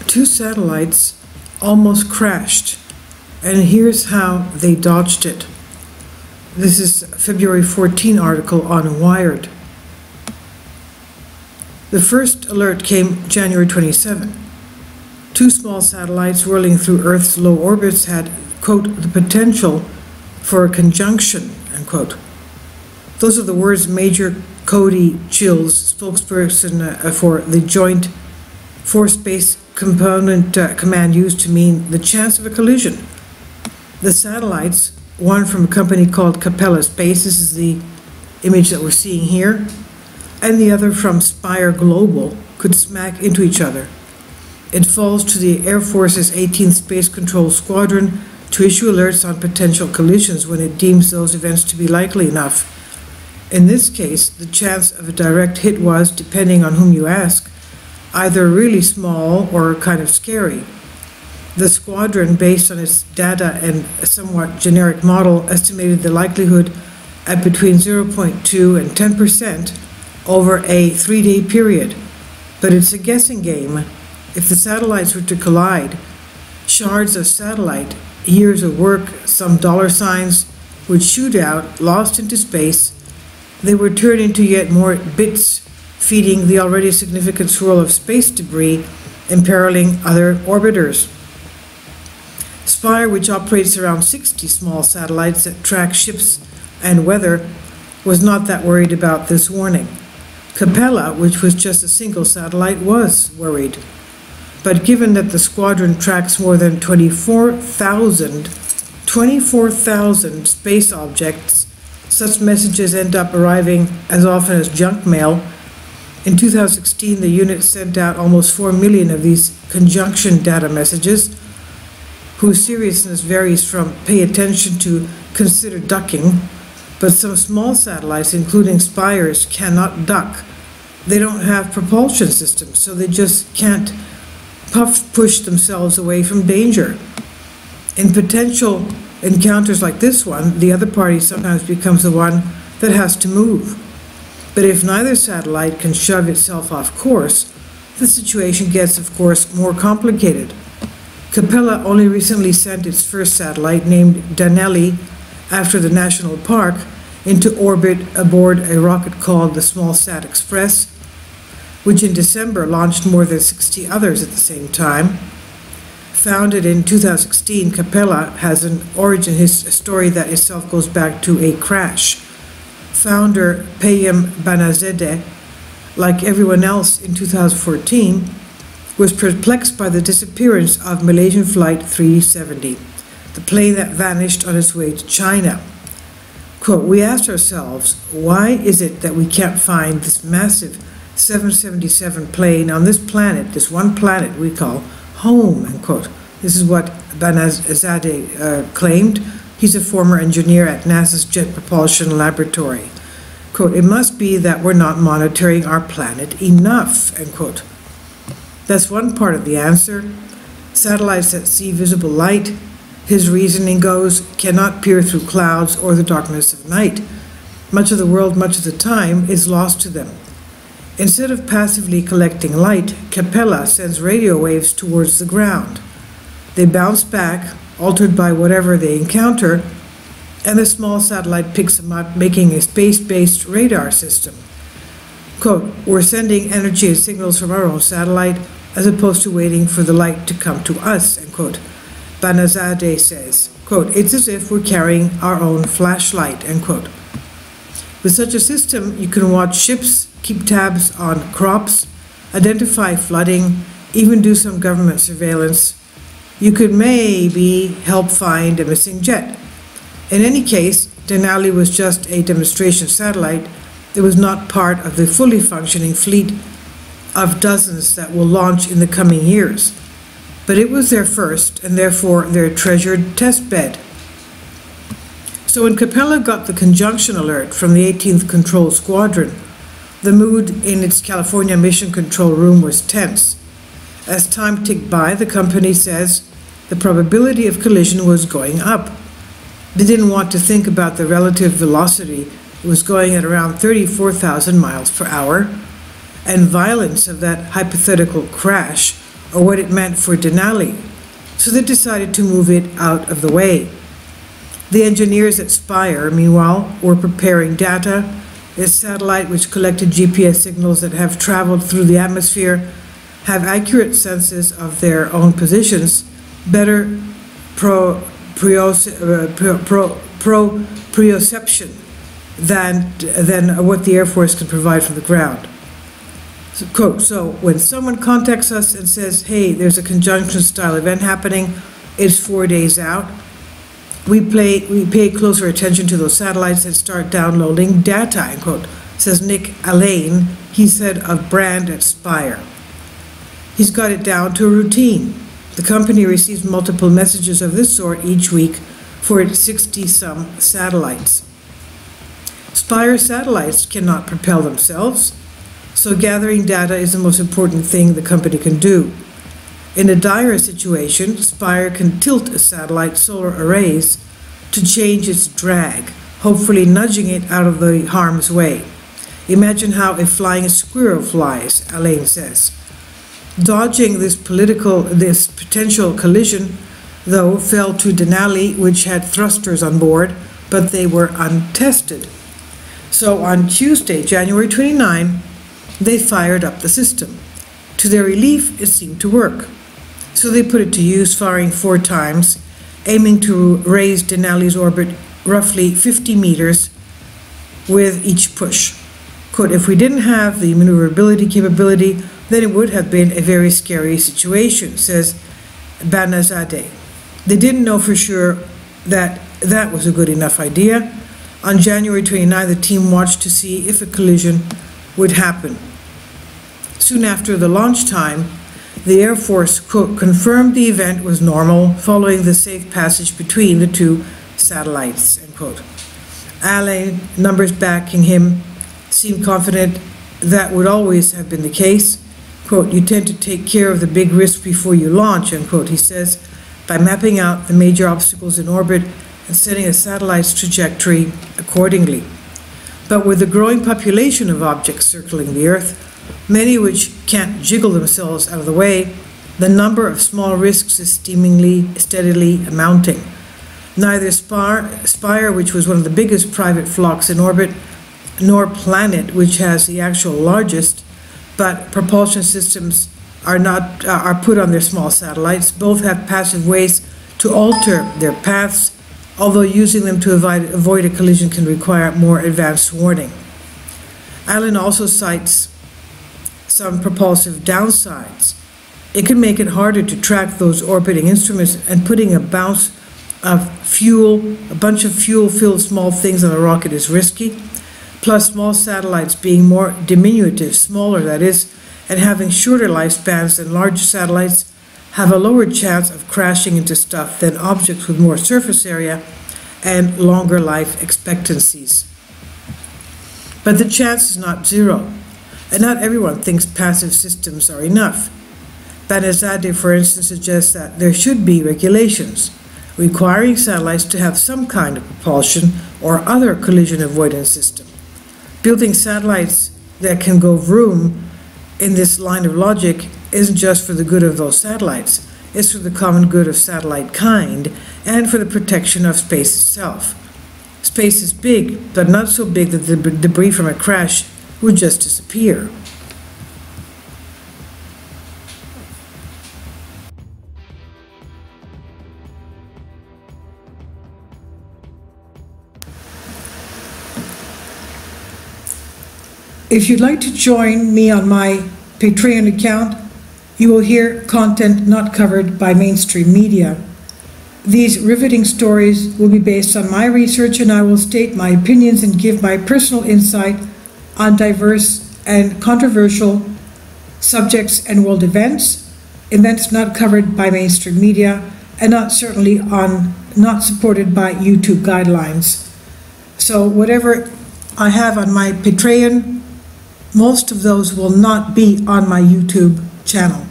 Two satellites almost crashed, and here's how they dodged it. This is February 14 article on Wired. The first alert came January 27. Two small satellites whirling through Earth's low orbits had, quote, the potential for a conjunction, end quote. Those are the words Major Cody Chills, spokesperson for the Joint Force Space Component Command, used to mean the chance of a collision. The satellites, one from a company called CAPELLA Space, this is the image that we're seeing here, and the other from Spire Global, could smack into each other. It falls to the Air Force's 18th Space Control Squadron to issue alerts on potential collisions when it deems those events to be likely enough. In this case, the chance of a direct hit was, depending on whom you ask, either really small or kind of scary. The squadron, based on its data and a somewhat generic model, estimated the likelihood at between 0.2 and 10% over a 3-day period. But it's a guessing game. If the satellites were to collide, shards of satellite, years of work, some dollar signs, would shoot out, lost into space. They would turn into yet more bits, feeding the already significant swirl of space debris, imperiling other orbiters. Spire, which operates around 60 small satellites that track ships and weather, was not that worried about this warning. CAPELLA, which was just a single satellite, was worried. But given that the squadron tracks more than 24,000 space objects, such messages end up arriving as often as junk mail. In 2016, the unit sent out almost 4 million of these conjunction data messages, whose seriousness varies from pay attention to consider ducking. But some small satellites, including Spire's, cannot duck. They don't have propulsion systems, so they just can't push themselves away from danger. In potential encounters like this one, the other party sometimes becomes the one that has to move. But if neither satellite can shove itself off course, the situation gets, of course, more complicated. CAPELLA only recently sent its first satellite, named Denali, after the national park, into orbit aboard a rocket called the Small Sat Express, which in December launched more than 60 others at the same time. Founded in 2016, CAPELLA has an origin story that itself goes back to a crash. Founder Payam Banazadeh, like everyone else in 2014, was perplexed by the disappearance of Malaysian Flight 370, the plane that vanished on its way to China. Quote, we asked ourselves, why is it that we can't find this massive 777 plane on this planet, this one planet we call home, end quote. This is what Banazadeh claimed. He's a former engineer at NASA's Jet Propulsion Laboratory. Quote, it must be that we're not monitoring our planet enough, end quote. That's one part of the answer. Satellites that see visible light, his reasoning goes, cannot peer through clouds or the darkness of night. Much of the world, much of the time, is lost to them. Instead of passively collecting light, CAPELLA sends radio waves towards the ground. They bounce back, altered by whatever they encounter, and the small satellite picks them up, making a space-based radar system. Quote, we're sending energy and signals from our own satellite as opposed to waiting for the light to come to us, end quote. Banazadeh says, quote, it's as if we're carrying our own flashlight, end quote. With such a system, you can watch ships, keep tabs on crops, identify flooding, even do some government surveillance. You could maybe help find a missing jet. In any case, Denali was just a demonstration satellite. It was not part of the fully functioning fleet of dozens that will launch in the coming years. But it was their first, and therefore their treasured test bed. So when CAPELLA got the conjunction alert from the 18th Control Squadron, the mood in its California Mission Control Room was tense. As time ticked by, the company says the probability of collision was going up. They didn't want to think about the relative velocity. It was going at around 34,000 miles per hour, and violence of that hypothetical crash or what it meant for Denali, so they decided to move it out of the way. The engineers at Spire, meanwhile, were preparing data. A satellite which collected GPS signals that have traveled through the atmosphere, have accurate senses of their own positions, better proprioception than what the Air Force can provide from the ground. So, quote, so when someone contacts us and says, hey, there's a conjunction style event happening, it's 4 days out, we pay closer attention to those satellites and start downloading data, end quote, says Nick Allain, he's head of brand at Spire. He's got it down to a routine. The company receives multiple messages of this sort each week for its 60-some satellites. Spire satellites cannot propel themselves, so gathering data is the most important thing the company can do. In a dire situation, Spire can tilt a satellite's solar arrays to change its drag, hopefully nudging it out of the harm's way. Imagine how a flying squirrel flies, Allain says. Dodging this potential collision, though, fell to Denali, which had thrusters on board, but they were untested. So on Tuesday, January 29, they fired up the system. To their relief, it seemed to work. So they put it to use, firing 4 times, aiming to raise Denali's orbit roughly 50 meters with each push. Quote, if we didn't have the maneuverability capability, then it would have been a very scary situation, says Banazadeh. They didn't know for sure that that was a good enough idea. On January 29, the team watched to see if a collision would happen. Soon after the launch time, the Air Force, quote, confirmed the event was normal following the safe passage between the 2 satellites, end quote. Allain, numbers backing him, seemed confident that would always have been the case. Quote, you tend to take care of the big risk before you launch, end quote, he says, by mapping out the major obstacles in orbit and setting a satellite's trajectory accordingly. But with the growing population of objects circling the Earth, many which can't jiggle themselves out of the way, the number of small risks is steadily mounting. Neither Spire, which was one of the biggest private flocks in orbit, nor Planet, which has the actual largest, but propulsion systems are put on their small satellites. Both have passive ways to alter their paths, although using them to avoid a collision can require more advanced warning. Allain also cites some propulsive downsides. It can make it harder to track those orbiting instruments, and putting a bunch of fuel-filled small things on a rocket is risky. Plus, small satellites being more diminutive, smaller that is, and having shorter lifespans than large satellites, have a lower chance of crashing into stuff than objects with more surface area and longer life expectancies. But the chance is not zero, and not everyone thinks passive systems are enough. Banazadeh, for instance, suggests that there should be regulations requiring satellites to have some kind of propulsion or other collision avoidance system. Building satellites that can go vroom in this line of logic isn't just for the good of those satellites, it's for the common good of satellite kind and for the protection of space itself. Space is big, but not so big that the debris from a crash would just disappear. If you'd like to join me on my Patreon account, you will hear content not covered by mainstream media. These riveting stories will be based on my research, and I will state my opinions and give my personal insight on diverse and controversial subjects and world events not covered by mainstream media, and not supported by YouTube guidelines. So whatever I have on my Patreon, most of those will not be on my YouTube channel.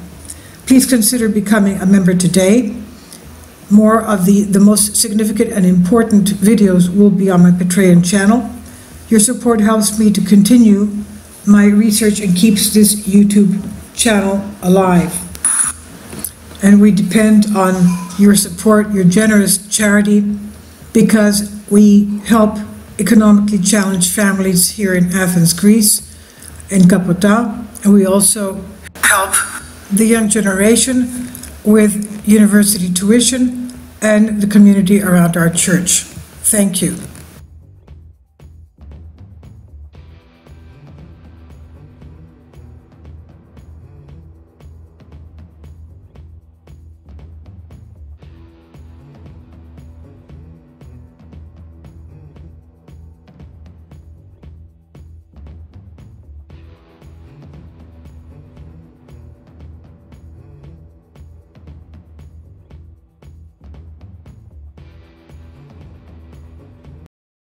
Please consider becoming a member today. More of the most significant and important videos will be on my Patreon channel. Your support helps me to continue my research and keeps this YouTube channel alive. and we depend on your support, your generous charity, because we help economically challenged families here in Athens, Greece, in Kapota, and we also help the young generation with university tuition and the community around our church. Thank you.